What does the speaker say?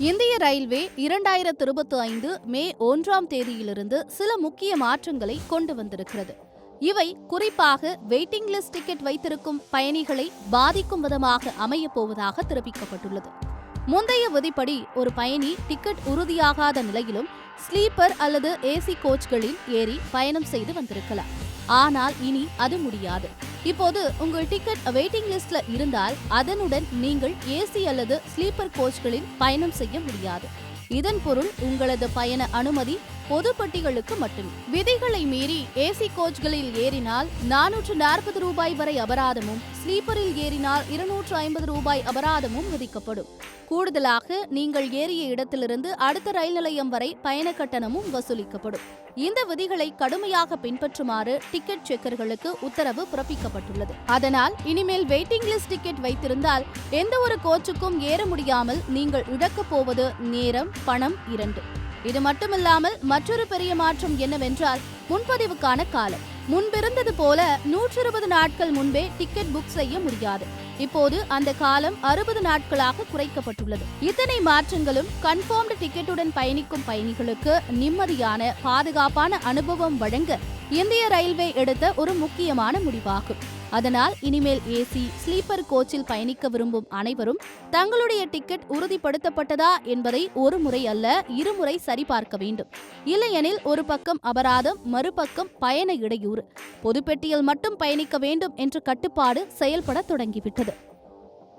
இந்திய ரயில்வே 2025 மே 1ஆம் தேதியிலிருந்து சில முக்கிய மாற்றங்களை கொண்டு வந்திருக்கிறது. இவை குறிப்பாக வெயிட்டிங் லிஸ்ட் டிக்கெட் வைத்திருக்கும் பயணிகளை பாதிக்கும் விதமாக அமையப் போவதாக தெரிவிக்கப்பட்டுள்ளது. முந்தைய விதிப்படி ஒரு பயணி டிக்கெட் உறுதியாகாத நிலையிலும் ஸ்லீப்பர் அல்லது ஏசி கோச்களில் ஏறி பயணம் செய்து வந்திருக்கலாம். ஆனால் இனி அது முடியாது. இப்போது உங்கள் டிக்கெட் வெயிட்டிங் லிஸ்ட்ல இருந்தால் அதனுடன் நீங்கள் ஏசி அல்லது ஸ்லீப்பர் கோச்களில் பயணம் செய்ய முடியாது. இதன் பொருள் உங்களது பயண அனுமதி பொது பட்டிகளுக்கு மட்டுமே. விதிகளை மீறி ஏசி கோச்களில் ஏறினால் 440 ரூபாய் வரை அபராதமும், ஸ்லீப்பரில் ஏறினால் 250 ரூபாய் அபராதமும் விதிக்கப்படும். கூடுதலாக நீங்கள் ஏறிய இடத்திலிருந்து அடுத்த ரயில் நிலையம் வரை பயண கட்டணமும் வசூலிக்கப்படும். இந்த விதிகளை கடுமையாக பின்பற்றுமாறு டிக்கெட் செக்கர்களுக்கு உத்தரவு பிறப்பிக்கப்பட்டுள்ளது. அதனால் இனிமேல் வெயிட்டிங் லிஸ்ட் டிக்கெட் வைத்திருந்தால் எந்த ஒரு கோச்சுக்கும் ஏற முடியாமல் நீங்கள் இழக்கப் போவது நேரம், பணம் இரண்டு. இது மட்டுமில்லாமல் மற்றொரு பெரிய மாற்றம் என்னவென்றால் முன்பதிவுக்கான காலம். முன்பிருந்தது போல 120 நாட்கள் முன்பே டிக்கெட் புக் செய்ய முடியாது. இப்போது அந்த காலம் 60 நாட்களாக குறைக்கப்பட்டுள்ளது. இத்தனை மாற்றங்களும் கன்ஃபர்ம்டு டிக்கெட்டுடன் பயணிக்கும் பயணிகளுக்கு நிம்மதியான, பாதுகாப்பான அனுபவம் வழங்க இந்திய ரயில்வே எடுத்த ஒரு முக்கியமான முடிவாகும். அதனால் இனிமேல் ஏசி, ஸ்லீப்பர் கோச்சில் பயணிக்க விரும்பும் அனைவரும் தங்களுடைய டிக்கெட் உறுதிப்படுத்தப்பட்டதா என்பதை ஒரு முறை அல்ல, இருமுறை சரிபார்க்க வேண்டும். இல்லையெனில் ஒரு பக்கம் அபராதம், மறுபக்கம் பயண இடையூறு. பொதுப்பெட்டியில் மட்டும் பயணிக்க வேண்டும் என்ற கட்டுப்பாடு செயல்பட தொடங்கிவிட்டது.